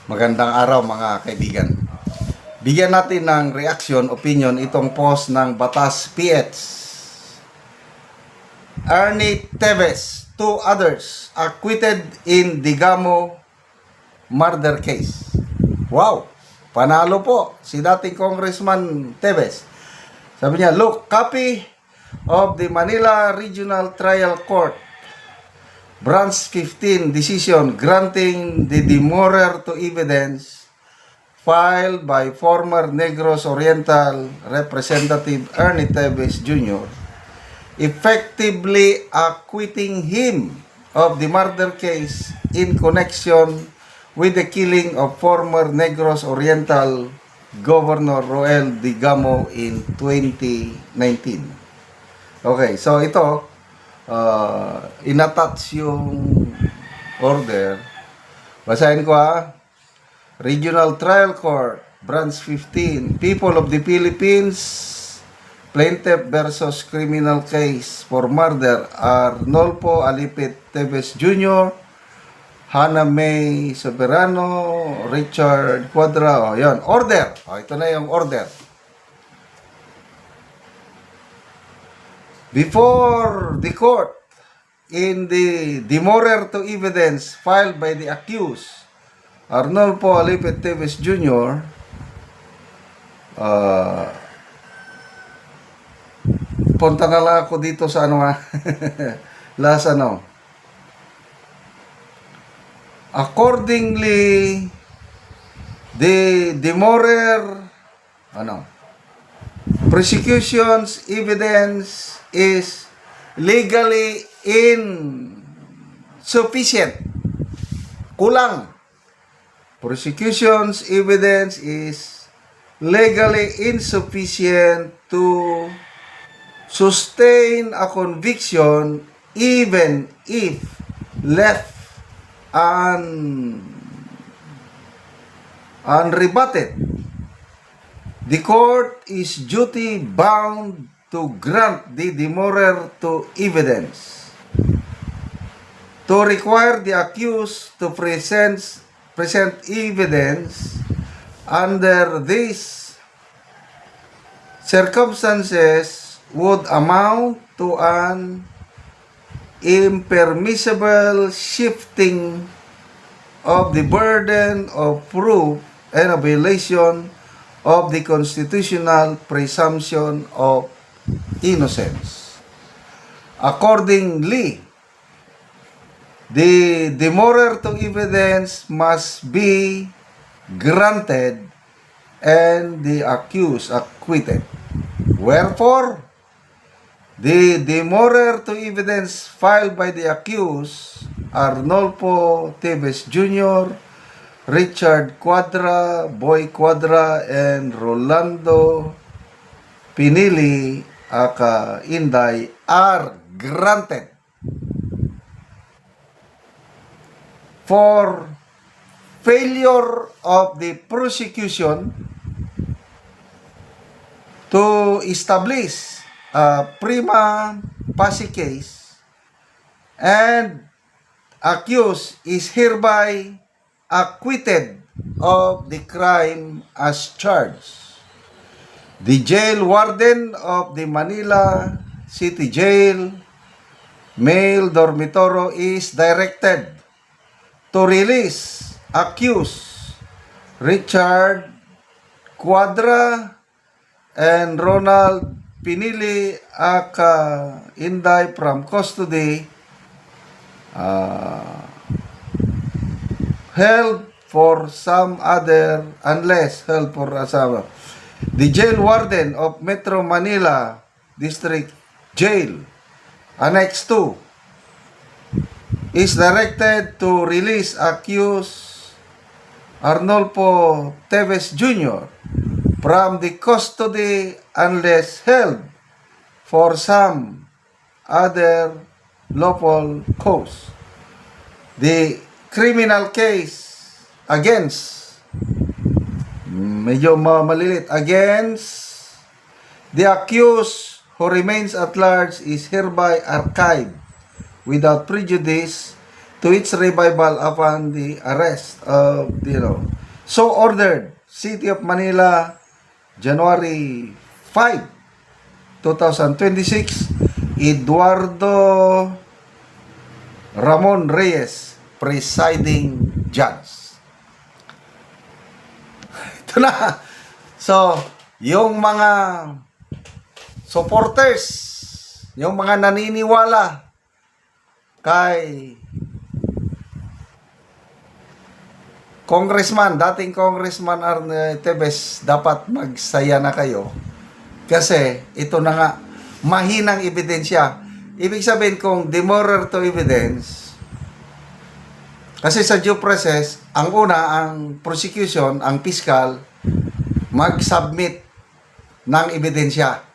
Magandang araw mga kaibigan. Bigyan natin ng reaction, opinion itong post ng Batas PH. Ernie Teves, two others acquitted in Digamo murder case. Wow! Panalo po si dating Congressman Teves. Sabi niya, look, copy of the Manila Regional Trial Court Branch 15 decision granting the demurrer to evidence filed by former Negros Oriental Representative Ernie Teves Jr. effectively acquitting him of the murder case in connection with the killing of former Negros Oriental Governor Roel Digamo in 2019. Okay, so ito inattach yung order. Basahin ko Regional Trial Court, Branch 15, People of the Philippines, Plaintiff versus Criminal Case for Murder, Arnolfo Alipit Teves Jr., Hannah May Soberano, Richard Cuadra. Yan, order. Ito na yung order. Before the court, in the demurrer to evidence filed by the accused, Arnolfo Alipit Teves Jr., punta na lang ako dito sa last accordingly, the demurrer, prosecution's evidence is legally insufficient. Kulang. Prosecution's evidence is legally insufficient to sustain a conviction even if left unrebutted. The court is duty bound to grant the demurrer to evidence, to require the accused to present evidence. Under these circumstances would amount to an impermissible shifting of the burden of proof and a violation of the constitutional presumption of innocence. Accordingly, the demurrer to evidence must be granted and the accused acquitted. Wherefore, the demurrer to evidence filed by the accused, Arnolfo Teves Jr., Richard Cuadra, Boy Cuadra, and Rolando Pinili aka Inday are granted for failure of the prosecution to establish a prima facie case, and accused is hereby acquitted of the crime as charged. The jail warden of the Manila City Jail male dormitory is directed to release accused Richard Cuadra and Ronald Pinili aka Inday from custody, held for some other unless held for asama. The jail warden of Metro Manila District Jail, Annex 2, is directed to release accused Arnolfo Teves Jr. from the custody unless held for some other lawful cause. The criminal case against against the accused who remains at large is hereby archived without prejudice to its revival upon the arrest of So ordered, City of Manila, January 5, 2026, Eduardo Ramon Reyes, presiding judge. Ito na. So, yung mga supporters, yung mga naniniwala kay dating Congressman Arne Tevez, dapat magsaya na kayo. Kasi ito na nga, mahinang ebidensya. Ibig sabihin kung demurrer to evidence, kasi sa due process, ang una, ang prosecution, ang piskal, mag-submit ng ebidensya.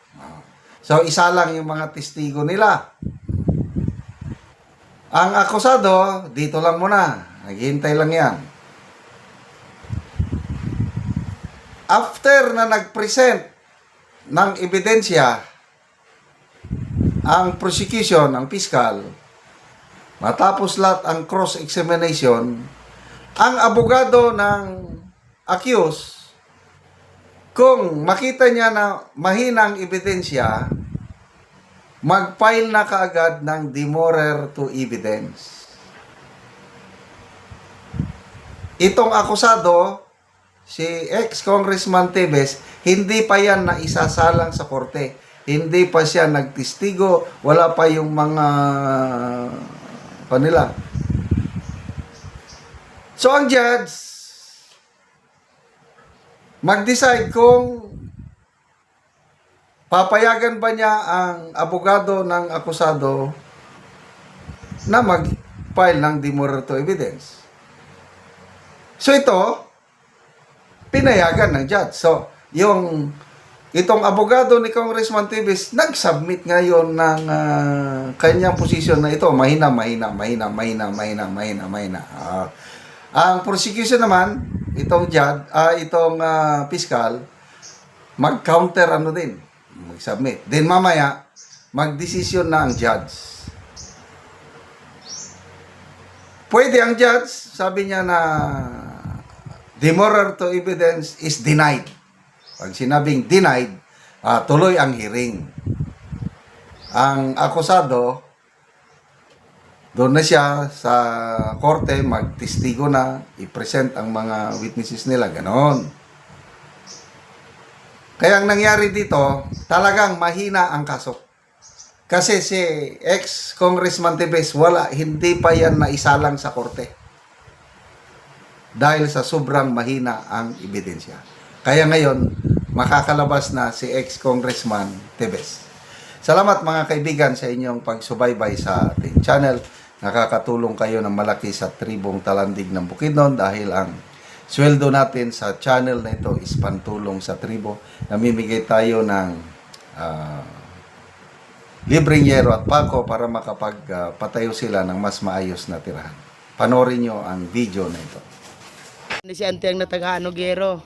So, isa lang yung mga testigo nila. Ang akusado, dito lang muna. Naghihintay lang yan. After na nag-present ng ebidensya, ang prosecution, ang piskal, matapos lahat ang cross-examination, ang abogado ng accused, kung makita niya na mahinang ebidensya, mag-file na kaagad ng demurrer to evidence. Itong akusado, si ex-Congressman Tevez, hindi pa yan na isasalang sa korte. Hindi pa siya nagtistigo, wala pa yung mga panila. So ang judge mag-decide kung papayagan ba niya ang abogado ng akusado na mag-file ng demurrer to evidence. So ito, pinayagan ng judge. So, itong abogado ni Congressman Tevez, nag-submit ngayon ng kanyang posisyon na ito, mahina. Ang prosecution naman, itong judge, piskal, mag-counter din, mag-submit. Then mamaya, mag-desisyon na ang judge. Pwede ang judge, sabi niya na demurrer to evidence is denied. Pag sinabing denied, tuloy ang hearing. Ang akusado, doon na siya sa korte, magtestigo na, i-present ang mga witnesses nila, ganon. Kaya ang nangyari dito, talagang mahina ang kaso. Kasi si ex-Congressman Tevez, hindi pa yan naisalang sa korte. Dahil sa sobrang mahina ang ebidensya. Kaya ngayon, makakalabas na si ex-Congressman Tevez. Salamat mga kaibigan sa inyong pagsubaybay sa ating channel. Nakakatulong kayo ng malaki sa tribong Talandig ng Bukidnon dahil ang sweldo natin sa channel na ito is pantulong sa tribo. Namimigay tayo ng libreng yero at pako para makapagpatayo sila ng mas maayos na tirahan. Panoorin nyo ang video na ito. Ni si ante ang natagano gero.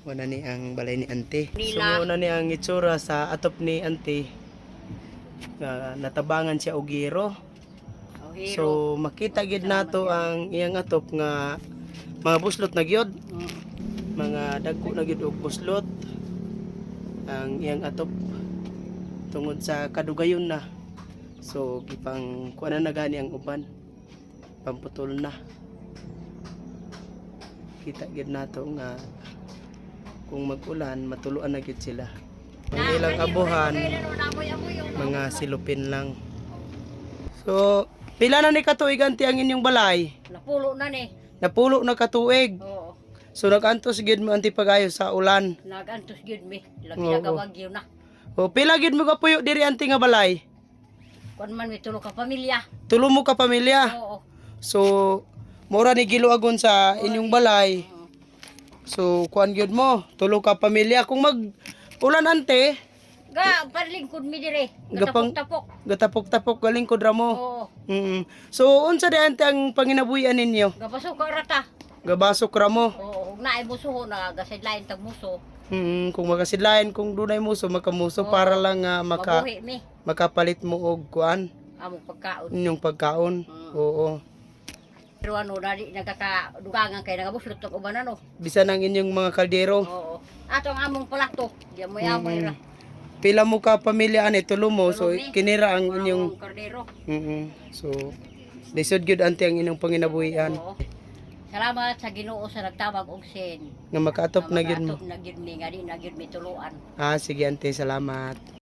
Wala ni ang balay ni ante. Sumuuna ni ang itsura sa atop ni ante. Natabangan siya og gero. So makita gid nato ang iyang atop nga mga buslot na gyud. Mga dagko na gyud og buslot ang iyang atop tungod sa kadugayon na. So gipang kuana na gani ang uban, pamputol na. Kita gid nato nga kung mag-ulan matuluan na gid sila. Ang ilang abuhan mga silupin lang. So pila na ni katuig anti ang inyong balay? Napulo na ni. Napulo na katuig. Oo. So nagantos gid mo anti pagayo sa ulan. Nagantos gyud mi. Labi Oo. na kawagyo na. O pila gid mo kapuyo diri anti nga balay? Kun man mi tulo ka pamilya. Tulo mo ka pamilya. Oo. So mura ni giluagon sa inyong balay. So kuan gyud mo, tulo ka pamilya kung mag ulan ante, Ga parlingkod mi dire. Gapang- Gatapok-tapok. gatapok-tapok galing ko dra mo. Oo. So unsa di ante ang panginabuhian ninyo? Gapasok ka rata. Gabasok ra mo. Oo, naay musuho na gasidlain tag muso. Kung makasidlayan kung dunay muso makamuso Oo. para lang nga Mabuhi mi. makapalit mo og kuan Among pagkaon. inyong pagkaon. Oo. Pero ano, dali nagkakadugangan kay nagabuslot ng uban ano. Bisan ang inyong mga kaldero. Oo. Ato ang among palato. Di mo yamoy ra. Pila mo ka pamilya ani tulo mo so Tulo, mi. kinira ang inyong Among kordero. So lisod gyud anti ang inyong panginabuhian Oo. Salamat sa Ginoo sa nagtabag og sen. nga makaatop na gyud mo. Atop na gyud mi nga di na gyud mi tuluan. Sige ante, salamat.